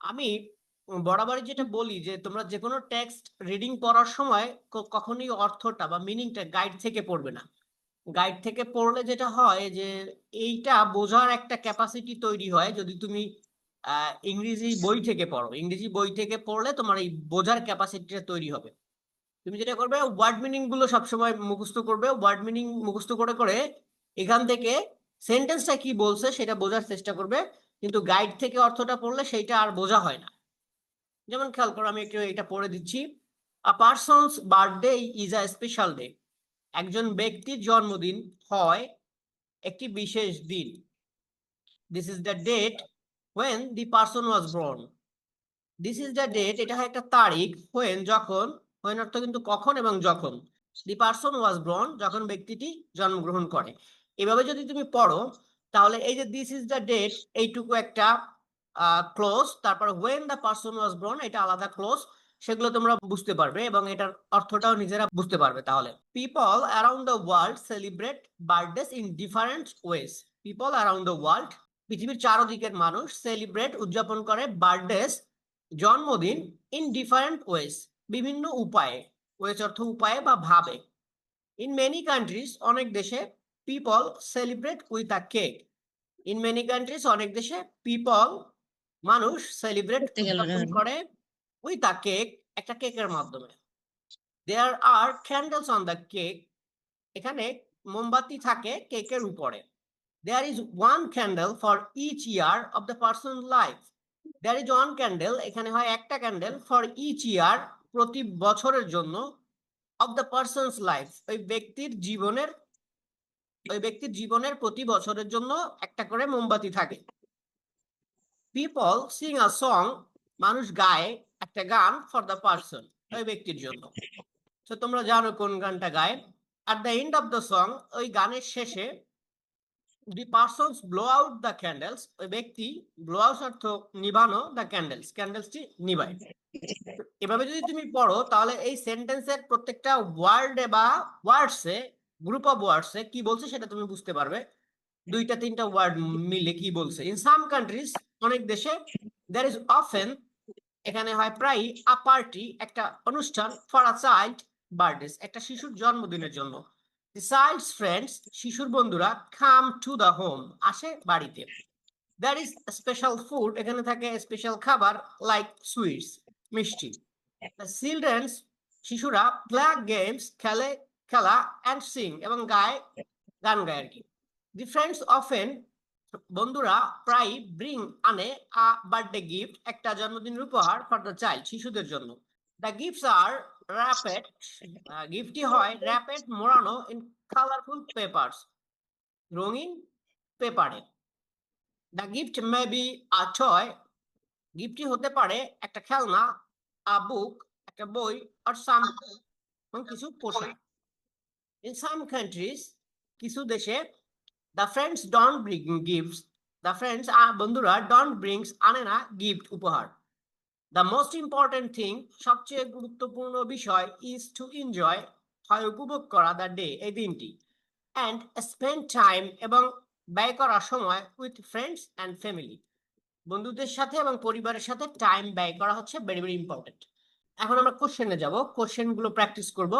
আমি বরাবরই যেটা বলি যে তোমরা যে কোনো টেক্সট রিডিং পড়ার সময় কখনোই অর্থটা বা মিনিংটা গাইড থেকে পড়বে না। গাইড থেকে পড়লে যেটা হয় যে এইটা বোঝার একটা ক্যাপাসিটি তৈরি হয়। যদি তুমি ইংরেজি বই থেকে পড়ো, ইংরেজি বই থেকে পড়লে তোমার এই বোঝার ক্যাপাসিটিটা তৈরি হবে। তুমি যেটা করবে, ওয়ার্ড মিনিং গুলো সবসময় মুখস্থ করবে। ওয়ার্ড মিনিং মুখস্থ করে করে এখান থেকে সেন্টেন্সটা কি বলছে সেটা বোঝার চেষ্টা করবে। কিন্তু গাইড থেকে অর্থটা পড়লে সেইটা আর বোঝা হয় না। যেমন খেয়াল করো, আমি একটু এটা পড়ে দিচ্ছি। A person's birthday is a special day. একজন ব্যক্তির জন্মদিন হয় একটি বিশেষ দিন। This is the date when the person was born. This is the date, এটা হয় একটা তারিখ। হোয়েন, যখন। হোয়েন অর্থ কিন্তু কখন এবং যখন। দি পারসন ওয়াজ বর্ন, যখন ব্যক্তিটি জন্মগ্রহণ করে। এভাবে যদি তুমি পড়ো তাহলে এই যে দিস ইজ দ্য ডেট, এইটুকু একটা ক্লোজ, তারপর when the person was born এটা আলাদা ক্লোজ। সেগুলো তোমরা বুঝতে পারবে এবং এটার অর্থটাও নিজেরা বুঝতে পারবে। তাহলে people around the world celebrate birthdays in different ways. People around the world, পৃথিবীর চারদিকের মানুষ, সেলিব্রেট উদযাপন করে, বার্থডেস জন্মদিন, ইন ডিফারেন্ট ওয়েজ বিভিন্ন উপায়ে। ওয়েজ অর্থ উপায়ে বা ভাবে। ইন মেনি কান্ট্রিজ, অনেক দেশে, people celebrate with a cake. In many countries, অনেক দেশে, পিপল মানুষ সেলিব্রেট করতে গেল উদযাপন করে উইথ আ কেক একটা কেকের মাধ্যমে। There are candles on the cake, এখানে মোমবাতি থাকে কেকের উপরে। There is one candle for each year of the person life. There is one candle, এখানে হয় একটা ক্যান্ডেল, ফর ইচ ইয়ার প্রতি বছরের জন্য, অফ দ্য পার্সনস লাইফ ওই ব্যক্তির জীবনের প্রতি বছরের জন্য একটা করে মোমবাতি থাকে। পিপল সিং আ সং, মানুষ গায় একটা গান, ফর দ্য পার্সন ওই ব্যক্তির জন্য। তো তোমরা জানো কোন গানটা গায়। At the end of the song, ওই গানের শেষে, the person's blow out the candles, ওই ব্যক্তি, ব্লো আউট অর্থ নিভানো, দ্য ক্যান্ডেলস ক্যান্ডেলসটি নিভায়। এভাবে যদি তুমি পড়ো তাহলে এই সেন্টেন্সের প্রত্যেকটা ওয়ার্ডে বা ওয়ার্ডসে, গ্রুপ অফ ওয়ার্ডসে কি বলছে সেটা তুমি বুঝতে পারবে। দুইটা তিনটা ওয়ার্ড মিলে কি বলছে। ইন সাম কান্ট্রিজ, অনেক দেশে, দ্যার ইজ অফেন, এখানে হয় প্রায়, আ পার্টি একটা অনুষ্ঠান, ফর আ চাইল্ড বার্থডেস একটা শিশুর জন্মদিনের জন্য। দি চাইল্ডস ফ্রেন্ডস, শিশুর বন্ধুরা, কাম টু দ্য হোম আসে বাড়িতে। দ্যার ইজ স্পেশাল ফুড, এখানে থাকে স্পেশাল খাবার, লাইক সুইটস মিষ্টি। দ্য চিলড্রেন্স, শিশুরা, প্লে গেমস খেলে, খেলা, অ্যান্ড সিং এবং গায়, গান গায় আর কি। দি ফ্রেন্ডস অফেন, বন্ধুরা প্রায়, ব্রিং আনে, আ বার্থডে গিফট একটা জন্মদিনের উপহার, ফর দ্য চাইল্ড শিশুদের জন্য। দ্য গিফটস আর র্যাপেড, গিফটটি হয় র্যাপেড মোড়ানো, ইন কালারফুল পেপারস রঙিন পেপারে। The gift may be a toy, গিফটটি হতে পারে একটা খেলনা, আ বুক একটা বই, আর সাম কিছু পোশাক। ইন সাম কান্ট্রিজ, কিছু দেশে, the friends don't bring gifts, the friends বন্ধুরা, ডোন্ট ব্রিংস আনে না, গিফট উপহার। দ্য মোস্ট ইম্পর্টেন্ট থিং, সবচেয়ে গুরুত্বপূর্ণ বিষয়, ইজ টু এনজয় হয় উপভোগ করা, দ্য ডে এই দিনটি, অ্যান্ড স্পেন্ড টাইম এবং ব্যয় করার সময়, উইথ ফ্রেন্ডস অ্যান্ড ফ্যামিলি বন্ধুদের সাথে এবং পরিবারের সাথে টাইম ব্যয় করা হচ্ছে ভেরি ভেরি ইম্পর্টেন্ট। এখন আমরা কোশ্চেনে যাব, কোশ্চেন গুলো প্র্যাকটিস করব।